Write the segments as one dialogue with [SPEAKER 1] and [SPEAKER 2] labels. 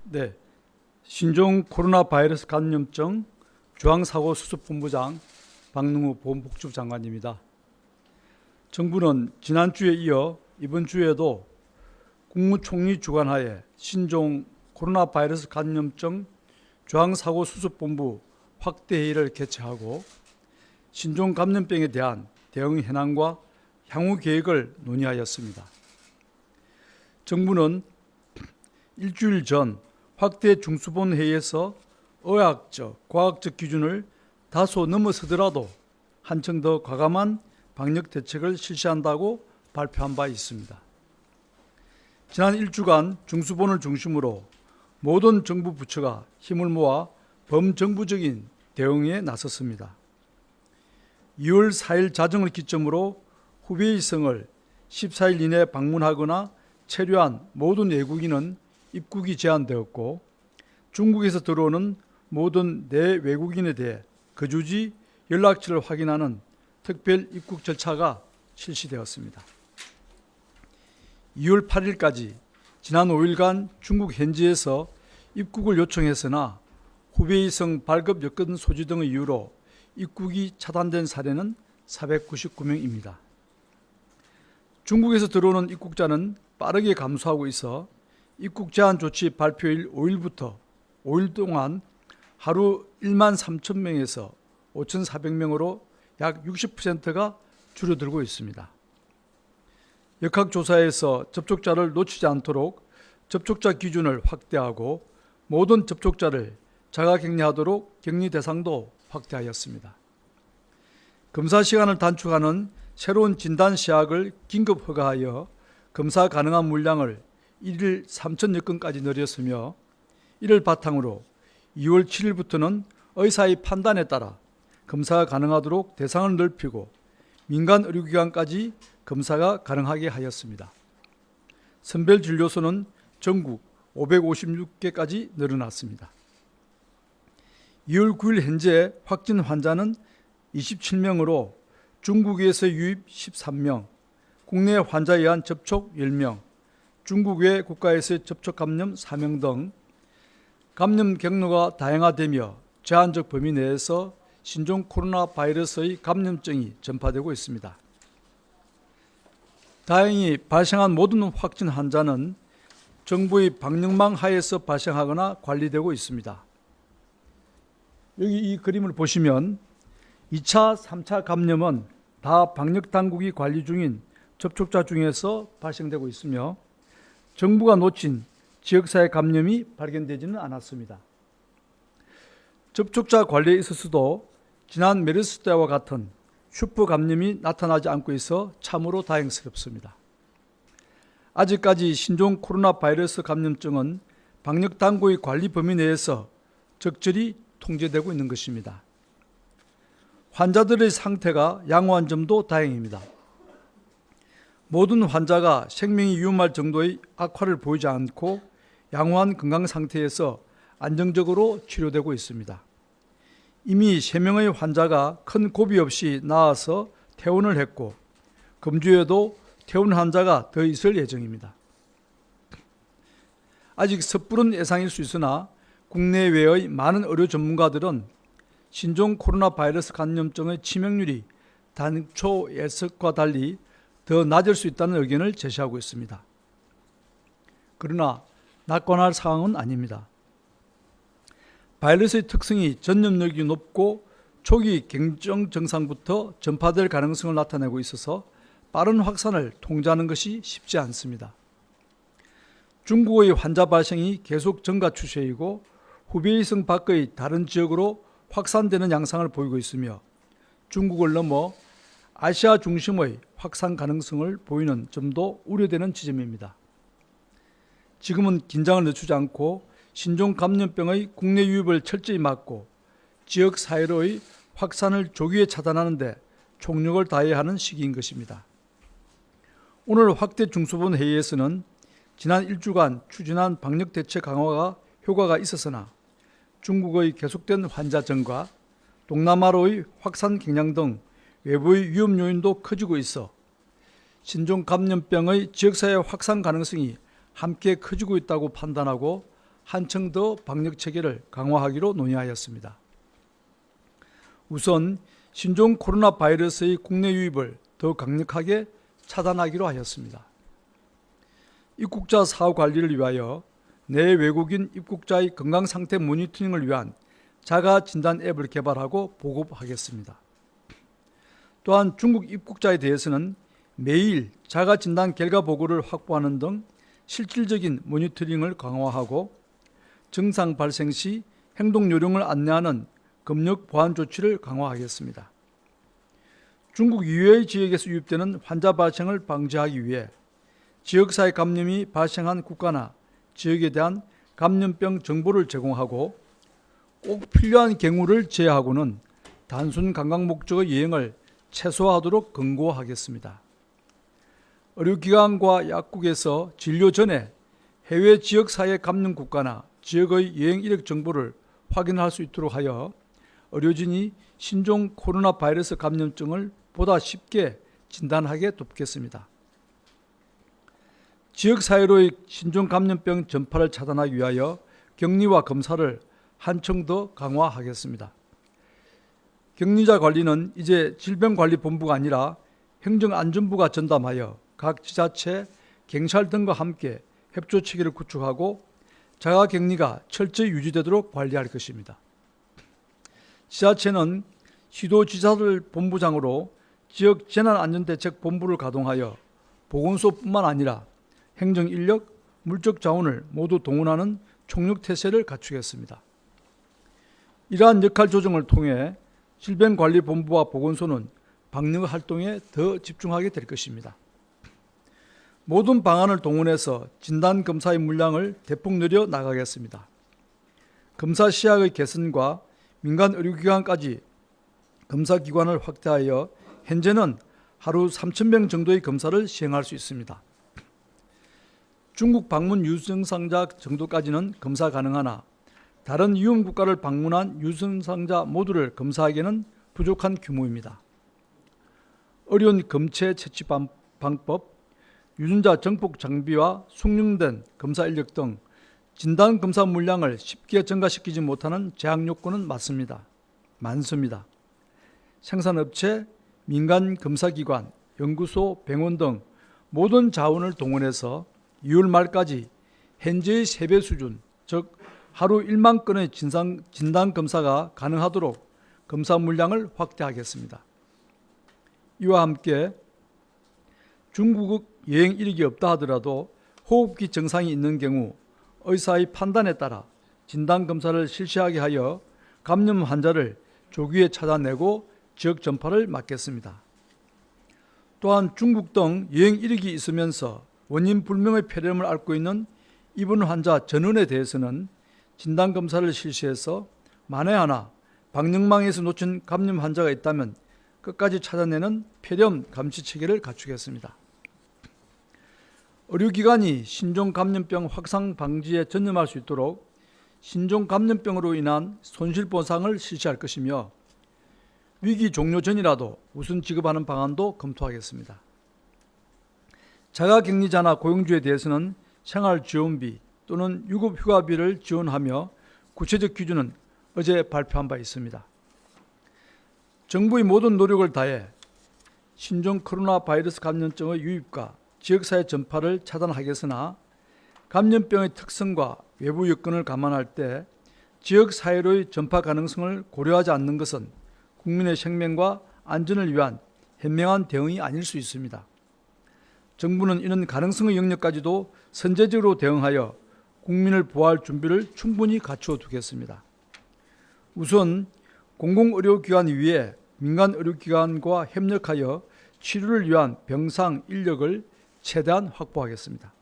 [SPEAKER 1] 네, 신종 코로나 바이러스 감염증 중앙사고수습본부장 박능우 보건복지부 장관입니다. 정부는 지난주에 이어 이번 주에도 국무총리 주관하에 신종 코로나 바이러스 감염증 중앙사고수습본부 확대회의를 개최하고 신종 감염병에 대한 대응 현황과 향후 계획을 논의하였습니다. 정부는 일주일 전 확대 중수본 회의에서 의학적, 과학적 기준을 다소 넘어서더라도 한층 더 과감한 방역 대책을 실시한다고 발표한 바 있습니다. 지난 일주간 중수본을 중심으로 모든 정부 부처가 힘을 모아 범정부적인 대응에 나섰습니다. 2월 4일 자정을 기점으로 후베이성을 14일 이내 방문하거나 체류한 모든 외국인은 입국이 제한되었고, 중국에서 들어오는 모든 내외국인에 대해 거주지 연락처를 확인하는 특별 입국 절차가 실시되었습니다. 2월 8일까지 지난 5일간 중국 현지에서 입국을 요청했으나 후베이성 발급 여건 소지 등의 이유로 입국이 차단된 사례는 499명입니다. 중국에서 들어오는 입국자는 빠르게 감소하고 있어 입국 제한 조치 발표일 5일부터 5일 동안 하루 1만 3천 명에서 5,400명으로 약 60%가 줄어들고 있습니다. 역학조사에서 접촉자를 놓치지 않도록 접촉자 기준을 확대하고 모든 접촉자를 자가격리하도록 격리 대상도 확대하였습니다. 검사 시간을 단축하는 새로운 진단 시약을 긴급 허가하여 검사 가능한 물량을 1일 3,000여 건까지 늘렸으며, 이를 바탕으로 2월 7일부터는 의사의 판단에 따라 검사가 가능하도록 대상을 넓히고 민간 의료기관까지 검사가 가능하게 하였습니다. 선별진료소는 전국 556개까지 늘어났습니다. 2월 9일 현재 확진 환자는 27명으로 중국에서 유입 13명, 국내 환자에 의한 접촉 10명, 중국 외 국가에서의 접촉 감염 4명 등 감염 경로가 다양화되며 제한적 범위 내에서 신종 코로나 바이러스의 감염증이 전파되고 있습니다. 다행히 발생한 모든 확진 환자는 정부의 방역망 하에서 발생하거나 관리되고 있습니다. 여기 이 그림을 보시면 2차, 3차 감염은 다 방역당국이 관리 중인 접촉자 중에서 발생되고 있으며 정부가 놓친 지역사회 감염이 발견되지는 않았습니다. 접촉자 관리에 있어서도 지난 메르스 때와 같은 슈퍼 감염이 나타나지 않고 있어 참으로 다행스럽습니다. 아직까지 신종 코로나 바이러스 감염증은 방역당국의 관리 범위 내에서 적절히 통제되고 있는 것입니다. 환자들의 상태가 양호한 점도 다행입니다. 모든 환자가 생명이 위험할 정도의 악화를 보이지 않고 양호한 건강 상태에서 안정적으로 치료되고 있습니다. 이미 3명의 환자가 큰 고비 없이 나아서 퇴원을 했고, 금주에도 퇴원 환자가 더 있을 예정입니다. 아직 섣부른 예상일 수 있으나 국내외의 많은 의료 전문가들은 신종 코로나 바이러스 감염증의 치명률이 당초 예측과 달리 더 낮을 수 있다는 의견을 제시하고 있습니다. 그러나 낙관할 상황은 아닙니다. 바이러스의 특성이 전염력이 높고 초기 경증 증상부터 전파될 가능성을 나타내고 있어서 빠른 확산을 통제하는 것이 쉽지 않습니다. 중국의 환자 발생이 계속 증가 추세이고 후베이성 밖의 다른 지역으로 확산되는 양상을 보이고 있으며 중국을 넘어 아시아 중심의 확산 가능성을 보이는 점도 우려되는 지점입니다. 지금은 긴장을 늦추지 않고 신종 감염병의 국내 유입을 철저히 막고 지역 사회로의 확산을 조기에 차단하는 데 총력을 다해야 하는 시기인 것입니다. 오늘 확대 중수본 회의에서는 지난 일주간 추진한 방역 대책 강화가 효과가 있었으나 중국의 계속된 환자 증가, 동남아로의 확산 경향 등 외부의 위험 요인도 커지고 있어 신종 감염병의 지역사회 확산 가능성이 함께 커지고 있다고 판단하고 한층 더 방역 체계를 강화하기로 논의하였습니다. 우선 신종 코로나 바이러스의 국내 유입을 더 강력하게 차단하기로 하였습니다. 입국자 사후 관리를 위하여 내 외국인 입국자의 건강 상태 모니터링을 위한 자가 진단 앱을 개발하고 보급하겠습니다. 또한 중국 입국자에 대해서는 매일 자가 진단 결과 보고를 확보하는 등 실질적인 모니터링을 강화하고 증상 발생 시 행동 요령을 안내하는 검역 보안 조치를 강화하겠습니다. 중국 이외의 지역에서 유입되는 환자 발생을 방지하기 위해 지역사회 감염이 발생한 국가나 지역에 대한 감염병 정보를 제공하고 꼭 필요한 경우를 제외하고는 단순 관광 목적의 여행을 최소화하도록 권고하겠습니다. 의료기관과 약국에서 진료 전에 해외 지역사회 감염 국가나 지역의 여행 이력 정보를 확인할 수 있도록 하여 의료진이 신종 코로나 바이러스 감염증을 보다 쉽게 진단하게 돕겠습니다. 지역사회로의 신종 감염병 전파를 차단하기 위하여 격리와 검사를 한층 더 강화하겠습니다. 격리자 관리는 이제 질병관리본부가 아니라 행정안전부가 전담하여 각 지자체, 경찰 등과 함께 협조체계를 구축하고 자가격리가 철저히 유지되도록 관리할 것입니다. 지자체는 시도지사들 본부장으로 지역 재난안전대책본부를 가동하여 보건소뿐만 아니라 행정인력, 물적 자원을 모두 동원하는 총력태세를 갖추겠습니다. 이러한 역할 조정을 통해 질병관리본부와 보건소는 방역 활동에 더 집중하게 될 것입니다. 모든 방안을 동원해서 진단검사의 물량을 대폭 늘려 나가겠습니다. 검사 시약의 개선과 민간 의료기관까지 검사기관을 확대하여 현재는 하루 3,000명 정도의 검사를 시행할 수 있습니다. 중국 방문 유증상자 정도까지는 검사 가능하나 다른 위험국가를 방문한 유증상자 모두를 검사하기에는 부족한 규모입니다. 어려운 검체 채취 방법, 유전자 정폭 장비와 숙련된 검사 인력 등 진단 검사 물량을 쉽게 증가시키지 못하는 제약 요건은 많습니다. 생산업체, 민간 검사기관, 연구소, 병원 등 모든 자원을 동원해서 2월 말까지 현재의 3배 수준, 즉 하루 1만 건의 진단 검사가 가능하도록 검사 물량을 확대하겠습니다. 이와 함께 중국 여행 이력이 없다 하더라도 호흡기 증상이 있는 경우 의사의 판단에 따라 진단 검사를 실시하게 하여 감염 환자를 조기에 찾아내고 지역 전파를 막겠습니다. 또한 중국 등 여행 이력이 있으면서 원인 불명의 폐렴을 앓고 있는 입원 환자 전원에 대해서는 진단 검사를 실시해서 만에 하나 방역망에서 놓친 감염 환자가 있다면 끝까지 찾아내는 폐렴 감시 체계를 갖추겠습니다. 의료기관이 신종 감염병 확산 방지에 전념할 수 있도록 신종 감염병으로 인한 손실보상을 실시할 것이며 위기 종료 전이라도 우선 지급하는 방안도 검토하겠습니다. 자가격리자나 고용주에 대해서는 생활지원비 또는 유급휴가비를 지원하며 구체적 기준은 어제 발표한 바 있습니다. 정부의 모든 노력을 다해 신종 코로나 바이러스 감염증의 유입과 지역사회 전파를 차단하겠으나 감염병의 특성과 외부 여건을 감안할 때 지역사회로의 전파 가능성을 고려하지 않는 것은 국민의 생명과 안전을 위한 현명한 대응이 아닐 수 있습니다. 정부는 이런 가능성의 영역까지도 선제적으로 대응하여 국민을 보호할 준비를 충분히 갖추어 두겠습니다. 우선 공공의료기관 위에 민간의료기관과 협력하여 치료를 위한 병상 인력을 최대한 확보하겠습니다.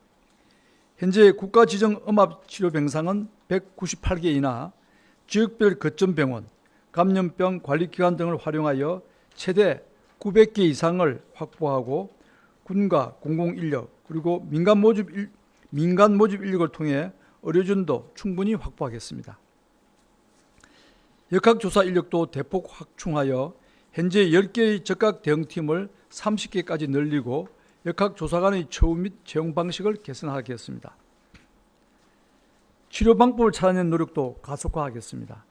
[SPEAKER 1] 현재 국가지정음압치료병상은 198개이나 지역별 거점병원, 감염병 관리기관 등을 활용하여 최대 900개 이상을 확보하고 군과 공공인력 그리고 민간 모집 인력을 통해 의료진도 충분히 확보하겠습니다. 역학조사 인력도 대폭 확충하여 현재 10개의 적각 대응팀을 30개까지 늘리고 역학조사 간의 처우 및 채용 방식을 개선하겠습니다. 치료 방법을 찾아내는 노력도 가속화하겠습니다.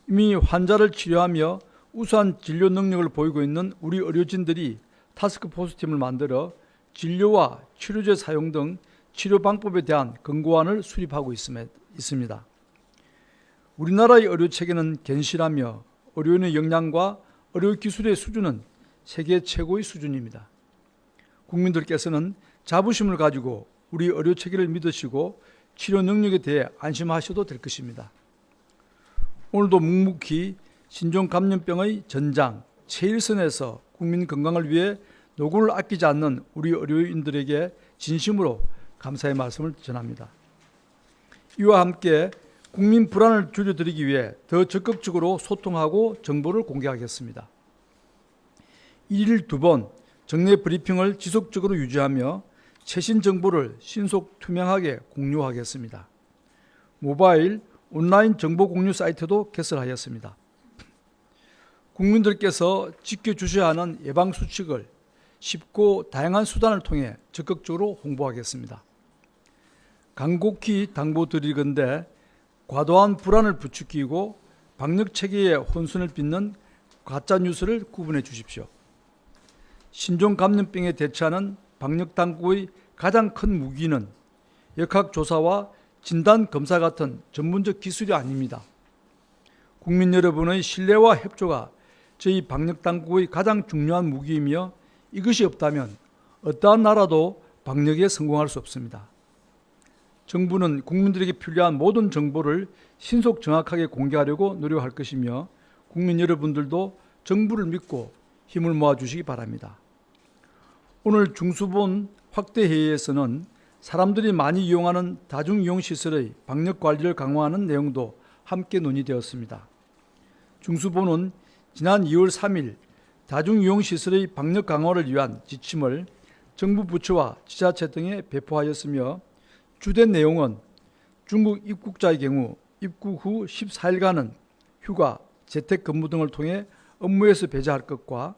[SPEAKER 1] 이미 환자를 치료하며 우수한 진료 능력을 보이고 있는 우리 의료진들이 타스크포스 팀을 만들어 진료와 치료제 사용 등 치료 방법에 대한 권고안을 수립하고 있습니다. 우리나라의 의료체계는 견실하며 의료인의 역량과 의료기술의 수준은 세계 최고의 수준입니다. 국민들께서는 자부심을 가지고 우리 의료체계를 믿으시고 치료 능력에 대해 안심하셔도 될 것입니다. 오늘도 묵묵히 신종감염병의 전장, 최일선에서 국민 건강을 위해 노고를 아끼지 않는 우리 의료인들에게 진심으로 감사의 말씀을 전합니다. 이와 함께 국민 불안을 줄여드리기 위해 더 적극적으로 소통하고 정보를 공개하겠습니다. 1일 2번 정례 브리핑을 지속적으로 유지하며 최신 정보를 신속 투명하게 공유하겠습니다. 모바일, 온라인 정보 공유 사이트도 개설하였습니다. 국민들께서 지켜주셔야 하는 예방수칙을 쉽고 다양한 수단을 통해 적극적으로 홍보하겠습니다. 간곡히 당부드리건대 과도한 불안을 부추기고 방역체계에 혼선을 빚는 가짜뉴스를 구분해 주십시오. 신종감염병에 대처하는 방역당국의 가장 큰 무기는 역학조사와 진단검사 같은 전문적 기술이 아닙니다. 국민 여러분의 신뢰와 협조가 저희 방역당국의 가장 중요한 무기이며 이것이 없다면 어떠한 나라도 방역에 성공할 수 없습니다. 정부는 국민들에게 필요한 모든 정보를 신속 정확하게 공개하려고 노력할 것이며 국민 여러분들도 정부를 믿고 힘을 모아주시기 바랍니다. 오늘 중수본 확대회의에서는 사람들이 많이 이용하는 다중이용시설의 방역관리를 강화하는 내용도 함께 논의되었습니다. 중수본은 지난 2월 3일 다중이용시설의 방역 강화를 위한 지침을 정부 부처와 지자체 등에 배포하였으며 주된 내용은 중국 입국자의 경우 입국 후 14일간은 휴가, 재택근무 등을 통해 업무에서 배제할 것과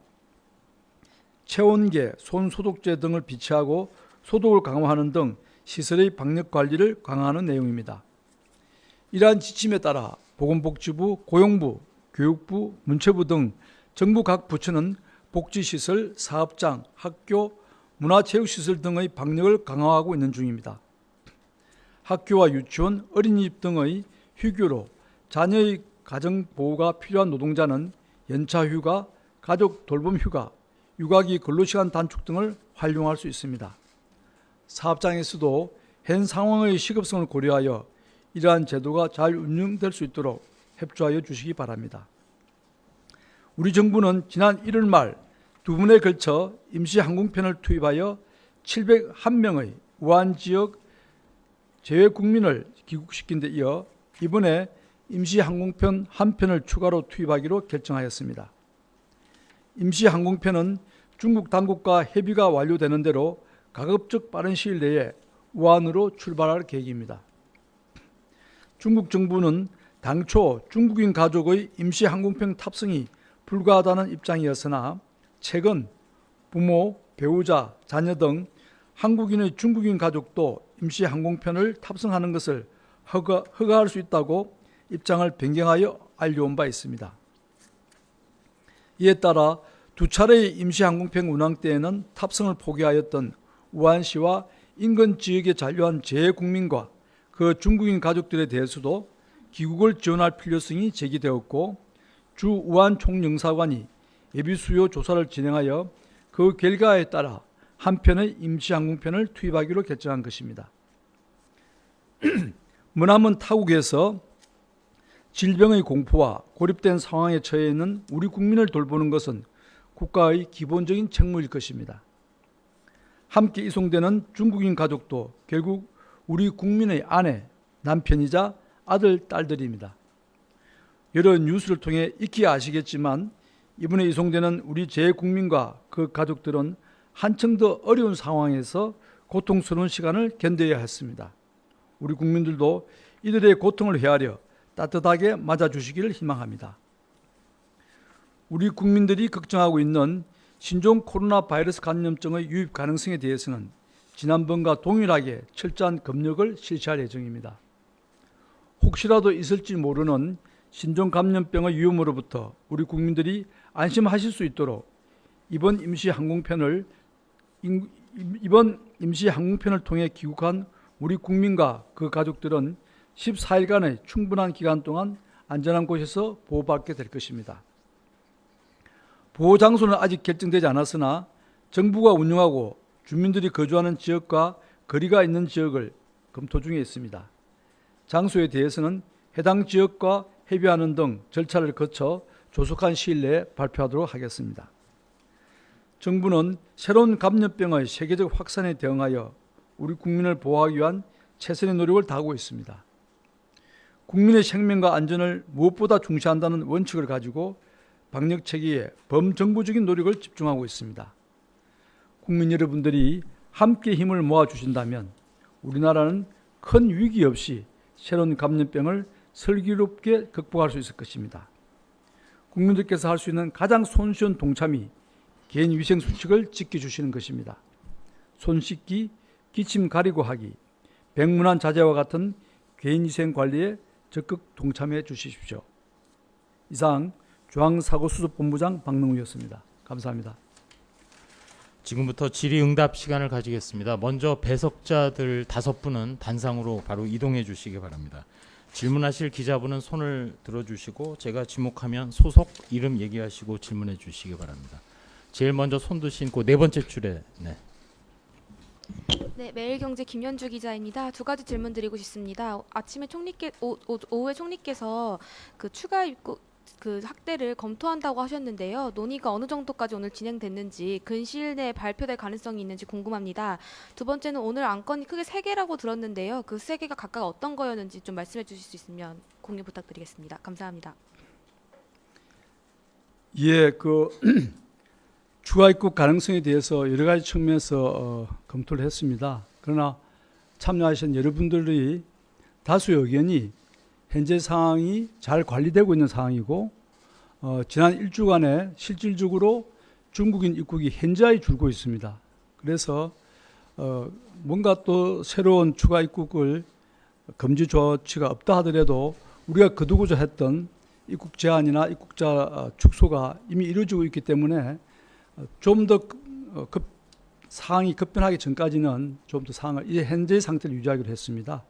[SPEAKER 1] 체온계, 손소독제 등을 비치하고 소독을 강화하는 등 시설의 방역관리를 강화하는 내용입니다. 이러한 지침에 따라 보건복지부, 고용부, 교육부, 문체부 등 정부 각 부처는 복지시설, 사업장, 학교, 문화체육시설 등의 방역을 강화하고 있는 중입니다. 학교와 유치원, 어린이집 등의 휴교로 자녀의 가정보호가 필요한 노동자는 연차휴가, 가족 돌봄 휴가, 육아기 근로시간 단축 등을 활용할 수 있습니다. 사업장에서도 현 상황의 시급성을 고려하여 이러한 제도가 잘 운영될 수 있도록 협조하여 주시기 바랍니다. 우리 정부는 지난 1월 말 2번에 걸쳐 임시항공편을 투입하여 701명의 우한 지역 제외 국민을 귀국시킨 데 이어 이번에 임시항공편 한 편을 추가로 투입하기로 결정하였습니다. 임시항공편은 중국 당국과 협의가 완료되는 대로 가급적 빠른 시일 내에 우한으로 출발할 계획입니다. 중국 정부는 당초 중국인 가족의 임시항공편 탑승이 불가하다는 입장이었으나 최근 부모, 배우자, 자녀 등 한국인의 중국인 가족도 임시항공편을 탑승하는 것을 허가할 수 있다고 입장을 변경하여 알려온 바 있습니다. 이에 따라 두 차례의 임시항공편 운항 때에는 탑승을 포기하였던 우한시와 인근 지역에 잔류한 재외국민과 그 중국인 가족들에 대해서도 귀국을 지원할 필요성이 제기되었고 주 우한 총영사관이 예비수요 조사를 진행하여 그 결과에 따라 한 편의 임시항공편을 투입하기로 결정한 것입니다. 머나먼 타국에서 질병의 공포와 고립된 상황에 처해 있는 우리 국민을 돌보는 것은 국가의 기본적인 책무일 것입니다. 함께 이송되는 중국인 가족도 결국 우리 국민의 아내, 남편이자 아들, 딸들입니다. 여러 뉴스를 통해 익히 아시겠지만 이번에 이송되는 우리 재국민과 그 가족들은 한층 더 어려운 상황에서 고통스러운 시간을 견뎌야 했습니다. 우리 국민들도 이들의 고통을 헤아려 따뜻하게 맞아주시기를 희망합니다. 우리 국민들이 걱정하고 있는 신종 코로나 바이러스 감염증의 유입 가능성에 대해서는 지난번과 동일하게 철저한 검역을 실시할 예정입니다. 혹시라도 있을지 모르는 신종 감염병의 위험으로부터 우리 국민들이 안심하실 수 있도록 이번 임시 항공편을 통해 귀국한 우리 국민과 그 가족들은 14일간의 충분한 기간 동안 안전한 곳에서 보호받게 될 것입니다. 보호 장소는 아직 결정되지 않았으나 정부가 운영하고 주민들이 거주하는 지역과 거리가 있는 지역을 검토 중에 있습니다. 장소에 대해서는 해당 지역과 협의하는 등 절차를 거쳐 조속한 시일 내에 발표하도록 하겠습니다. 정부는 새로운 감염병의 세계적 확산에 대응하여 우리 국민을 보호하기 위한 최선의 노력을 다하고 있습니다. 국민의 생명과 안전을 무엇보다 중시한다는 원칙을 가지고 방역 체계에 범정부적인 노력을 집중하고 있습니다. 국민 여러분들이 함께 힘을 모아주신다면 우리나라는 큰 위기 없이 새로운 감염병을 슬기롭게 극복할 수 있을 것입니다. 국민들께서 할 수 있는 가장 손쉬운 동참이 개인위생수칙을 지켜주시는 것입니다. 손 씻기, 기침 가리고 하기, 백문환 자제와 같은 개인위생관리에 적극 동참해 주십시오. 이상 중앙사고수습본부장 박능우였습니다. 감사합니다.
[SPEAKER 2] 지금부터 질의응답 시간을 가지겠습니다. 먼저 배석자들 5분은 단상으로 바로 이동해 주시기 바랍니다. 질문하실 기자분은 손을 들어주시고 제가 지목하면 소속, 이름 얘기하시고 질문해 주시기 바랍니다. 제일 먼저 손 드신 그 네 번째 줄에.
[SPEAKER 3] 네, 매일경제 김연주 기자입니다. 2가지 질문 드리고 싶습니다. 아침에 오후에 총리께서 그 추가 입국 그 확대를 검토한다고 하셨는데요. 논의가 어느 정도까지 오늘 진행됐는지 근시일 내에 발표될 가능성이 있는지 궁금합니다. 2번째는 오늘 안건이 크게 3개라고 들었는데요. 그 3개가 각각 어떤 거였는지 좀 말씀해 주실 수 있으면 공유 부탁드리겠습니다. 감사합니다.
[SPEAKER 1] 예, 추가 입국 가능성에 대해서 여러 가지 측면에서 검토를 했습니다. 그러나 참여하신 여러분들의 다수의 의견이 현재 상황이 잘 관리되고 있는 상황이고 지난 1주간에 실질적으로 중국인 입국이 현저히 줄고 있습니다. 그래서 뭔가 또 새로운 추가 입국을 금지 조치가 없다 하더라도 우리가 거두고자 했던 입국 제한이나 입국자 축소가 이미 이루어지고 있기 때문에 좀 더 상황이 급변하기 전까지는 좀 더 상황을 현재의 상태를 유지하기로 했습니다.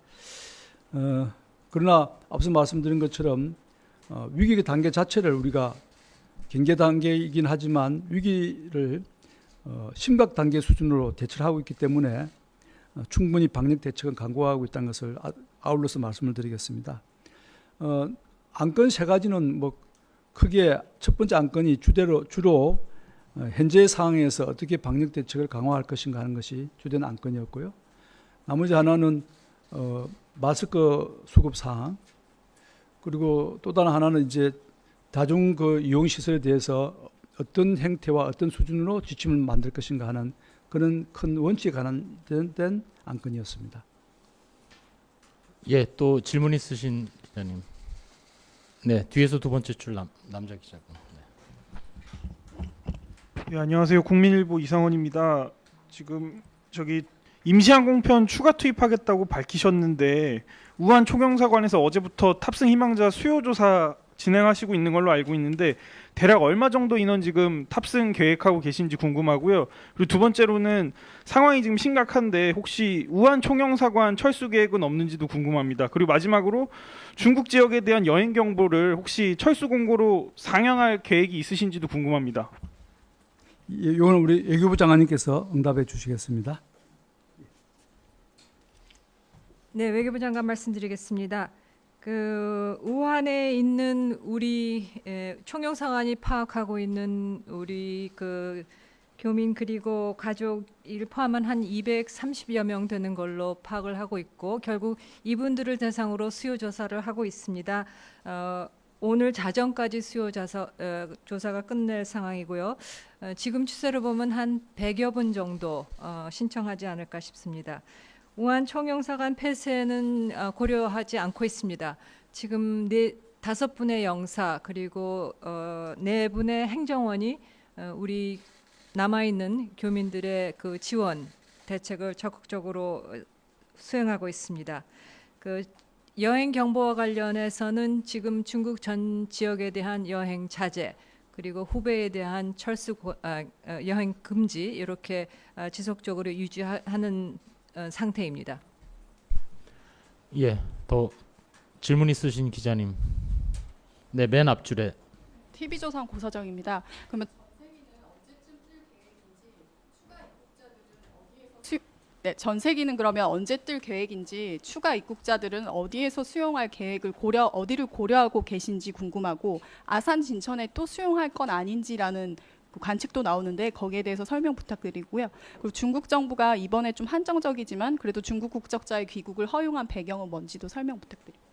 [SPEAKER 1] 그러나 앞서 말씀드린 것처럼 위기 단계 자체를 우리가 경계 단계이긴 하지만 위기를 심각 단계 수준으로 대처를 하고 있기 때문에 충분히 방역 대책은 강구하고 있다는 것을 아울러서 말씀을 드리겠습니다. 안건 3가지는 뭐 크게 첫 번째 안건이 주로 현재 상황에서 어떻게 방역 대책을 강화할 것인가 하는 것이 주된 안건이었고요. 나머지 하나는 마스크 수급 사항, 그리고 또 다른 하나는 이제 다중 이용 시설에 대해서 어떤 형태와 어떤 수준으로 지침을 만들 것인가 하는 그런 큰 원칙에 관련된 안건이었습니다.
[SPEAKER 2] 예, 또 질문 있으신 기자님. 네, 뒤에서 2번째 줄 남자 기자분.
[SPEAKER 4] 네, 안녕하세요. 국민일보 이상원입니다. 지금 임시항공편 추가 투입하겠다고 밝히셨는데 우한 총영사관에서 어제부터 탑승 희망자 수요 조사 진행하시고 있는 걸로 알고 있는데 대략 얼마 정도 인원 지금 탑승 계획하고 계신지 궁금하고요. 그리고 2번째로는 상황이 지금 심각한데 혹시 우한 총영사관 철수 계획은 없는지도 궁금합니다. 그리고 마지막으로 중국 지역에 대한 여행 경보를 혹시 철수 공고로 상향할 계획이 있으신지도 궁금합니다.
[SPEAKER 1] 이거는 우리 외교부 장관님께서 응답해 주시겠습니다.
[SPEAKER 5] 네, 외교부 장관 말씀드리겠습니다. 우한에 있는 우리 총영사관이 파악하고 있는 우리 교민 그리고 가족을 포함한 한 230여 명 되는 걸로 파악을 하고 있고 결국 이분들을 대상으로 수요 조사를 하고 있습니다. 오늘 자정까지 수요 조사가 끝낼 상황이고요. 지금 추세로 보면 한 100여 분 정도 신청하지 않을까 싶습니다. 우한 총영사관 폐쇄는 고려하지 않고 있습니다. 지금 5분의 영사 그리고 4분의 행정원이 우리 남아있는 교민들의 지원 대책을 적극적으로 수행하고 있습니다. 여행 경보와 관련해서는 지금 중국 전 지역에 대한 여행 자제 그리고 후베이에 대한 여행 금지 이렇게 지속적으로 유지하는 상태입니다.
[SPEAKER 2] 예, 더 질문 있으신 기자님. 네, 맨 앞줄에.
[SPEAKER 6] TV조선 고서정입니다. 그러면 네, 전세기는 그러면 언제 뜰 계획인지 추가 입국자들은 어디에서 수용할 계획을 어디를 고려하고 계신지 궁금하고 아산 진천에 또 수용할 건 아닌지라는 그 관측도 나오는데 거기에 대해서 설명 부탁드리고요. 그리고 중국 정부가 이번에 좀 한정적이지만 그래도 중국 국적자의 귀국을 허용한 배경은 뭔지도 설명 부탁드립니다.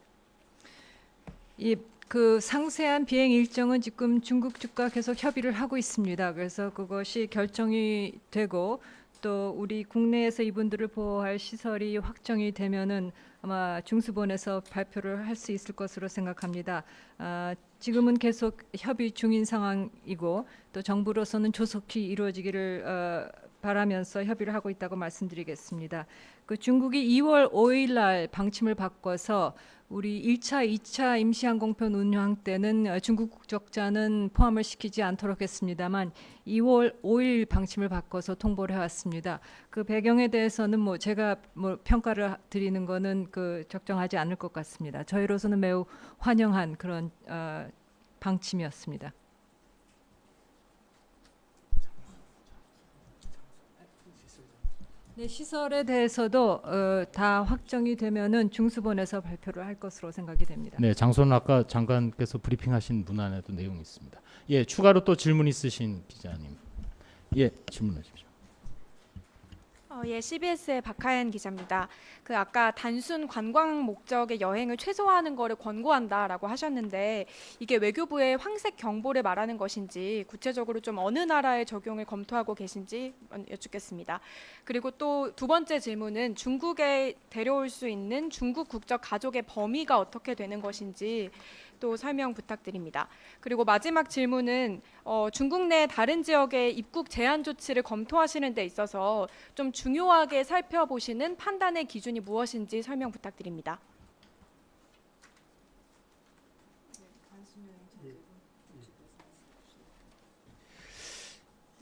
[SPEAKER 5] 그 상세한 비행 일정은 지금 중국 측과 계속 협의를 하고 있습니다. 그래서 그것이 결정이 되고 또 우리 국내에서 이분들을 보호할 시설이 확정이 되면은 아마 중수본에서 발표를 할 수 있을 것으로 생각합니다. 지금은 계속 협의 중인 상황이고 또 정부로서는 조속히 이루어지기를 바라면서 협의를 하고 있다고 말씀드리겠습니다. 그 중국이 2월 5일 날 방침을 바꿔서 우리 1차, 2차 임시항공편 운항 때는 중국 국적자는 포함을 시키지 않도록 했습니다만 2월 5일 방침을 바꿔서 통보를 해왔습니다. 그 배경에 대해서는 제가 평가를 드리는 거는 적정하지 않을 것 같습니다. 저희로서는 매우 환영한 그런 방침이었습니다. 네, 시설에 대해서도 다 확정이 되면은 중수본에서 발표를 할 것으로 생각이 됩니다.
[SPEAKER 2] 네, 장소는 아까 장관께서 브리핑하신 문안에도 내용이 있습니다. 예, 추가로 또 질문 있으신 기자님. 예, 질문하십시오.
[SPEAKER 7] 예, CBS의 박하연 기자입니다. 그 아까 단순 관광 목적의 여행을 최소화하는 거를 권고한다라고 하셨는데 이게 외교부의 황색 경보를 말하는 것인지 구체적으로 좀 어느 나라의 적용을 검토하고 계신지 여쭙겠습니다. 그리고 또 두 번째 질문은 중국에 데려올 수 있는 중국 국적 가족의 범위가 어떻게 되는 것인지 또 설명 부탁드립니다. 그리고 마지막 질문은 중국 내 다른 지역의 입국 제한 조치를 검토하시는 데 있어서 좀 중요하게 살펴보시는 판단의 기준이 무엇인지 설명 부탁드립니다.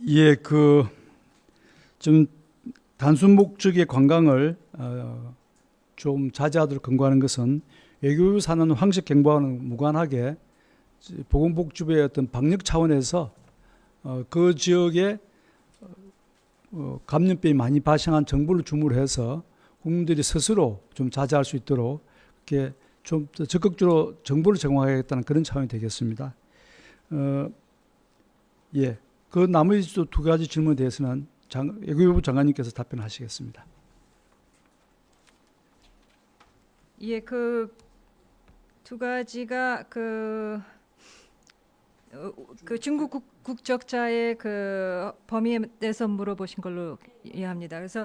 [SPEAKER 1] 예, 좀 단순 목적의 관광을 좀 자제하도록 권고하는 것은 외교부 사는 황색 경보와는 무관하게 보건복지부의 어떤 방역 차원에서 그 지역에 감염병이 많이 발생한 정보를 주무로 해서 국민들이 스스로 좀 자제할 수 있도록 이렇게 좀 더 적극적으로 정보를 제공하겠다는 그런 차원이 되겠습니다. 예, 그 나머지 또 두 가지 질문에 대해서는 외교부 장관님께서 답변하시겠습니다.
[SPEAKER 5] 예, 그 두 가지가 그 중국 국적자의 그 범위에 대해서 물어보신 걸로 이해합니다. 그래서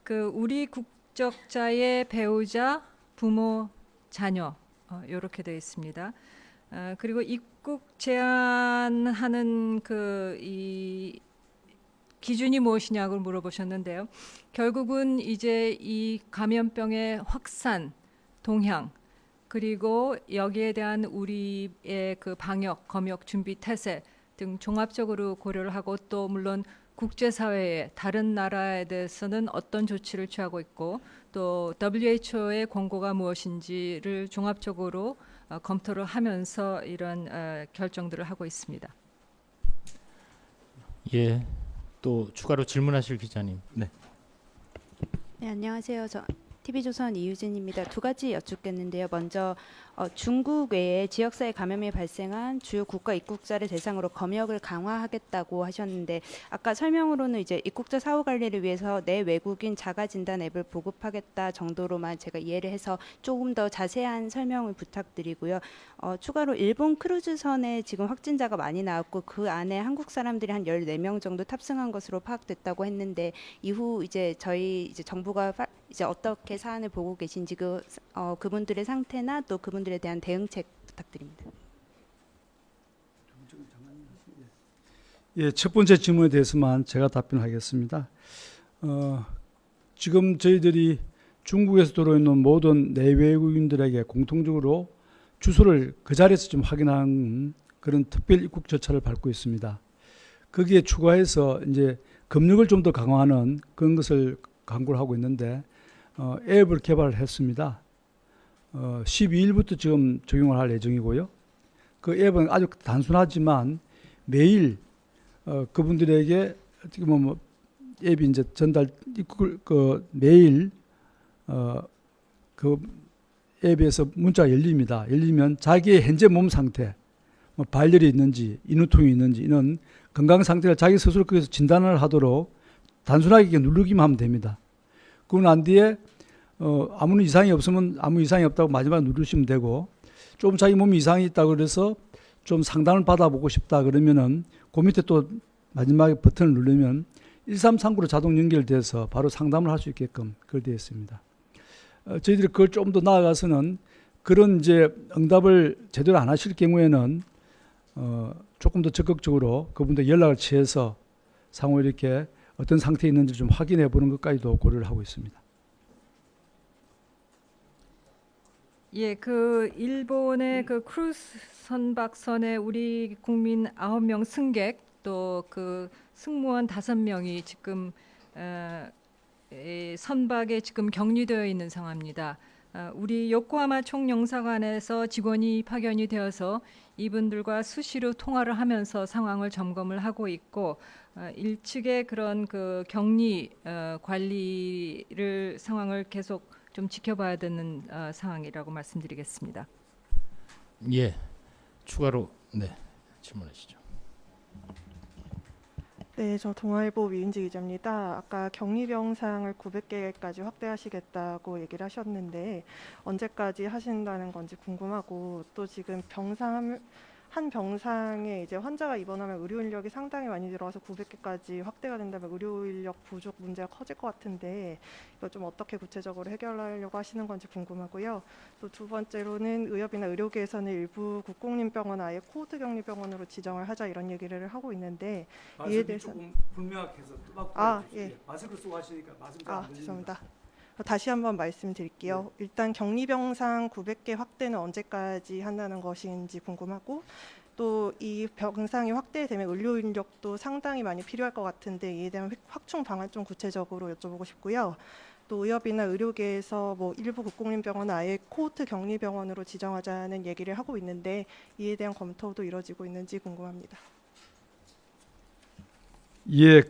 [SPEAKER 5] 그 우리 국적자의 배우자, 부모, 자녀 이렇게 되어 있습니다. 그리고 입국 제한하는 이 기준이 무엇이냐고 물어보셨는데요. 결국은 이제 이 감염병의 확산, 동향 그리고 여기에 대한 우리의 그 방역, 검역 준비 태세 등 종합적으로 고려를 하고 또 물론 국제사회의 다른 나라에 대해서는 어떤 조치를 취하고 있고 또 WHO의 권고가 무엇인지를 종합적으로 검토를 하면서 이런 결정들을 하고 있습니다.
[SPEAKER 2] 예, 또 추가로 질문하실 기자님. 네.
[SPEAKER 8] 네, 안녕하세요. 저 TV조선 이유진입니다. 두 가지 여쭙겠는데요. 먼저 중국 외에 지역사회 감염이 발생한 주요 국가 입국자를 대상으로 검역을 강화하겠다고 하셨는데 아까 설명으로는 이제 입국자 사후 관리를 위해서 내 외국인 자가 진단 앱을 보급하겠다 정도로만 제가 이해를 해서 조금 더 자세한 설명을 부탁드리고요. 추가로 일본 크루즈선에 지금 확진자가 많이 나왔고 그 안에 한국 사람들이 한 14명 정도 탑승한 것으로 파악됐다고 했는데 이후 이제 저희 이제 정부가 이제 어떻게 사안을 보고 계신지 그분들의 상태나 또 그분들에 대한 대응책 부탁드립니다.
[SPEAKER 1] 예, 첫 번째 질문에 대해서만 제가 답변하겠습니다. 지금 저희들이 중국에서 들어오는 모든 내외국인들에게 공통적으로 주소를 그 자리에서 좀 확인하는 그런 특별 입국 절차를 밟고 있습니다. 거기에 추가해서 이제 검역을 좀 더 강화하는 그런 것을 강구를 하고 있는데 앱을 개발을 했습니다. 12일부터 지금 적용을 할 예정이고요. 그 앱은 아주 단순하지만 매일 그분들에게 어떻게 보면 뭐 앱이 이제 전달 입국을 매일 그 앱에서 문자가 열립니다. 열리면 자기의 현재 몸 상태, 뭐 발열이 있는지, 인후통이 있는지 이런 건강 상태를 자기 스스로 거기서 진단을 하도록 단순하게 누르기만 하면 됩니다. 그러고 난 뒤에 아무 이상이 없으면 아무 이상이 없다고 마지막에 누르시면 되고, 좀 자기 몸에 이상이 있다고 그래서 좀 상담을 받아보고 싶다 그러면은 그 밑에 또 마지막에 버튼을 누르면 1339로 자동 연결돼서 바로 상담을 할 수 있게끔 그걸 되어 있습니다. 저희들이 그걸 좀 더 나아가서는 그런 이제 응답을 제대로 안 하실 경우에는 조금 더 적극적으로 그분들 연락을 취해서 상호 이렇게 어떤 상태에 있는지 좀 확인해 보는 것까지도 고려를 하고 있습니다.
[SPEAKER 5] 예, 그 일본의 그 크루즈 선박선에 우리 국민 9명 승객 또 그 승무원 5명이 지금 선박에 지금 격리되어 있는 상황입니다. 우리 요코하마 총영사관에서 직원이 파견이 되어서 이분들과 수시로 통화를 하면서 상황을 점검을 하고 있고, 일측의 그런 그 격리 관리를 상황을 계속 좀 지켜봐야 되는 상황이라고 말씀드리겠습니다.
[SPEAKER 2] 예, 추가로 질문하시죠.
[SPEAKER 9] 네, 저 동아일보 위은지 기자입니다. 아까 격리병상을 900개까지 확대하시겠다고 얘기를 하셨는데 언제까지 하신다는 건지 궁금하고, 또 지금 한 병상에 이제 환자가 입원하면 의료 인력이 상당히 많이 들어와서 900개까지 확대가 된다면 의료 인력 부족 문제가 커질 것 같은데 이거 좀 어떻게 구체적으로 해결하려고 하시는 건지 궁금하고요. 또 두 번째로는 의협이나 의료계에서는 일부 국공립병원 아예 코호트 격리병원으로 지정을 하자 이런 얘기를 하고 있는데 이에 대해서
[SPEAKER 1] 조금 불명확해서
[SPEAKER 9] 예.
[SPEAKER 1] 마스크 쓰고 하시니까 말씀 잘 안 들립니다.
[SPEAKER 9] 죄송합니다. 다시 한번 말씀드릴게요. 일단 격리병상 900개 확대는 언제까지 한다는 것인지 궁금하고, 또 이 병상이 확대되면 의료 인력도 상당히 많이 필요할 것 같은데 이에 대한 확충 방안 좀 구체적으로 여쭤보고 싶고요. 또 의협이나 의료계에서 뭐 일부 국공립병원 아예 코호트 격리병원으로 지정하자는 얘기를 하고 있는데 이에 대한 검토도 이루어지고 있는지 궁금합니다.
[SPEAKER 1] 예,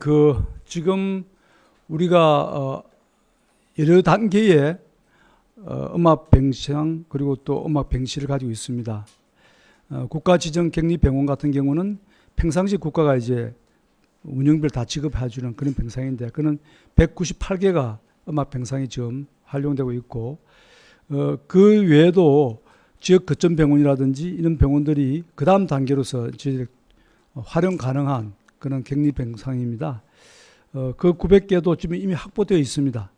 [SPEAKER 1] 지금 우리가 여러 단계의 음압 병상 그리고 또 음압 병실을 가지고 있습니다. 국가 지정 격리병원 같은 경우는 평상시 국가가 이제 운영비를 다 지급해주는 그런 병상인데, 그는 198개가 음압 병상이 지금 활용되고 있고, 그 외에도 지역 거점 병원이라든지 이런 병원들이 그 다음 단계로서 저희들 활용 가능한 그런 격리 병상입니다. 그 900개도 지금 이미 확보되어 있습니다.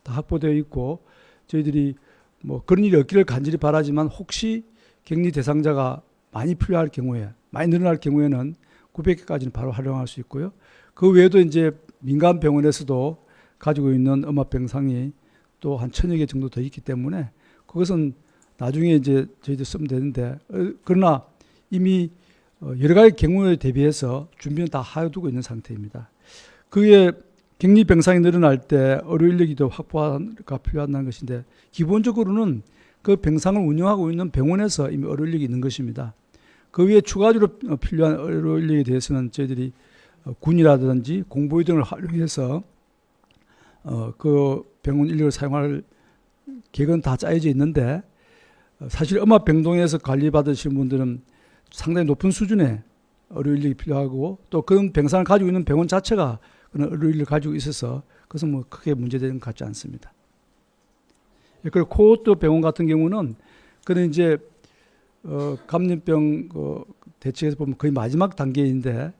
[SPEAKER 1] 다 확보되어 있고, 저희들이 뭐 그런 일이 없기를 간절히 바라지만 혹시 격리 대상자가 많이 필요할 경우에, 많이 늘어날 경우에는 900개까지는 바로 활용할 수 있고요. 그 외에도 이제 민간 병원에서도 가지고 있는 음압 병상이 또 한 1000여 개 정도 더 있기 때문에 그것은 나중에 이제 저희들 쓰면 되는데, 그러나 이미 여러 가지 경우에 대비해서 준비는 다 해두고 있는 상태입니다. 그게 격리 병상이 늘어날 때 의료 인력이 더 확보가 필요하다는 것인데, 기본적으로는 그 병상을 운영하고 있는 병원에서 이미 의료 인력이 있는 것입니다. 그 외에 추가적으로 필요한 의료 인력에 대해서는 저희들이 군이라든지 공보위 등을 활용해서 그 병원 인력을 사용할 계획은 다 짜여져 있는데, 사실 음압병동에서 관리받으시는 분들은 상당히 높은 수준의 의료 인력이 필요하고, 또 그런 병상을 가지고 있는 병원 자체가 그런 의료 인력을 가지고 있어서 그것은 뭐 크게 문제되는 것 같지 않습니다. 그리고 코호트 병원 같은 경우는 그는 이제 감염병 대책에서 보면 거의 마지막 단계인데,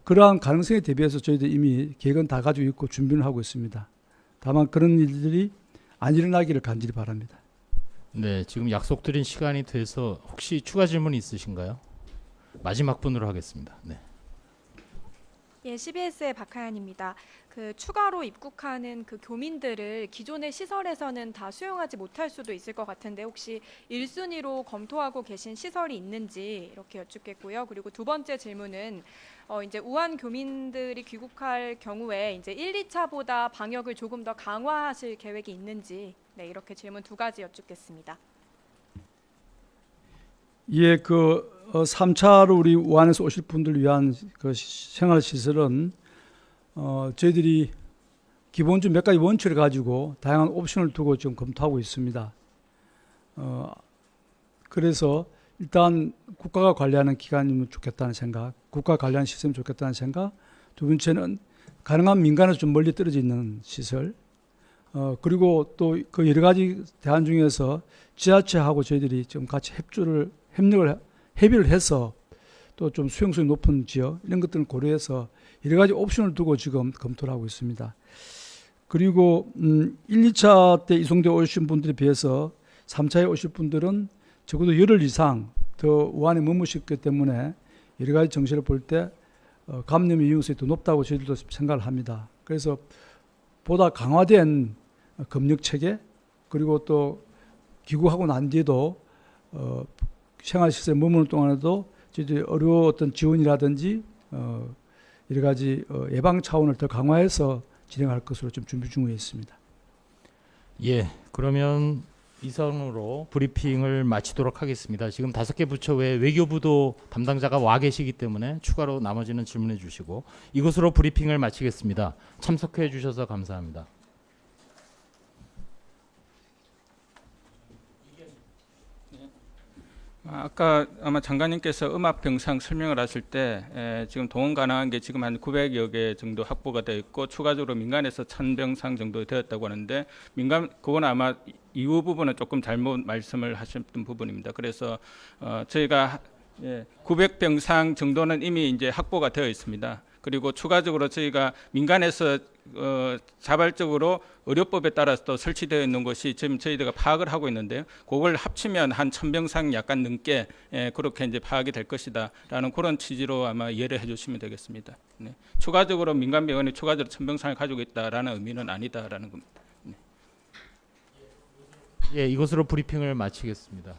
[SPEAKER 1] 그러한 가능성에 대비해서 저희도 이미 계획은 다 가지고 있고 준비를 하고 있습니다. 다만 그런 일들이 안 일어나기를 간절히 바랍니다.
[SPEAKER 2] 네, 지금 약속드린 시간이 돼서 혹시 추가 질문 있으신가요? 마지막 분으로 하겠습니다. 네.
[SPEAKER 7] 예, CBS의 박하연입니다. 그 추가로 입국하는 그 교민들을 기존의 시설에서는 다 수용하지 못할 수도 있을 것 같은데 혹시 1순위로 검토하고 계신 시설이 있는지 이렇게 여쭙겠고요. 그리고 두 번째 질문은 이제 우한 교민들이 귀국할 경우에 이제 1, 2차보다 방역을 조금 더 강화하실 계획이 있는지 네, 이렇게 질문 두 가지 여쭙겠습니다.
[SPEAKER 1] 예, 3차로 우리 우한에서 오실 분들 위한 그 생활 시설은 저희들이 기본적으로 몇 가지 원칙을 가지고 다양한 옵션을 두고 지금 검토하고 있습니다. 그래서 일단 국가가 관리하는 기관이면 좋겠다는 생각, 국가 관리하는 시스템이 좋겠다는 생각. 두 번째는 가능한 민간에서 좀 멀리 떨어져 있는 시설. 그리고 또 그 여러 가지 대안 중에서 지자체하고 저희들이 좀 같이 협의를 해서 또 좀 수용성이 높은 지역 이런 것들을 고려해서 여러 가지 옵션을 두고 지금 검토를 하고 있습니다. 그리고 1, 2차 때 이송되어 오신 분들에 비해서 3차에 오실 분들은 적어도 열흘 이상 더 우한에 머무셨기 때문에 여러 가지 정세를 볼 때 감염의 위험성이 더 높다고 저희들도 생각을 합니다. 그래서 보다 강화된 검역 체계 그리고 또 귀국하고 난 뒤에도 생활시설에 머무는 동안에도 저희들이 어떤 지원이라든지 여러 가지 예방 차원을 더 강화해서 진행할 것으로 좀 준비 중에 있습니다.
[SPEAKER 2] 예, 그러면 이상으로 브리핑을 마치도록 하겠습니다. 지금 5개 부처 외에 외교부도 담당자가 와 계시기 때문에 추가로 나머지는 질문해 주시고 이것으로 브리핑을 마치겠습니다. 참석해 주셔서 감사합니다.
[SPEAKER 10] 아까 아마 장관님께서 음압병상 설명을 하실 때 지금 동원 가능한 게 지금 한 900여 개 정도 확보가 되어 있고 추가적으로 민간에서 1000병상 정도 되었다고 하는데 그건 아마 이후 부분은 조금 잘못 말씀을 하셨던 부분입니다. 그래서 저희가 900병상 정도는 이미 이제 확보가 되어 있습니다. 그리고 추가적으로 저희가 민간에서 자발적으로 의료법에 따라서 또 설치되어 있는 것이 지금 저희들가 파악을 하고 있는데요. 그걸 합치면 한 1000병상 약간 넘게 그렇게 이제 파악이 될 것이다라는 그런 취지로 아마 이해를 해주시면 되겠습니다. 네. 추가적으로 민간 병원이 추가적으로 1000병상을 가지고 있다라는 의미는 아니다라는 겁니다. 네.
[SPEAKER 2] 예, 이것으로 브리핑을 마치겠습니다.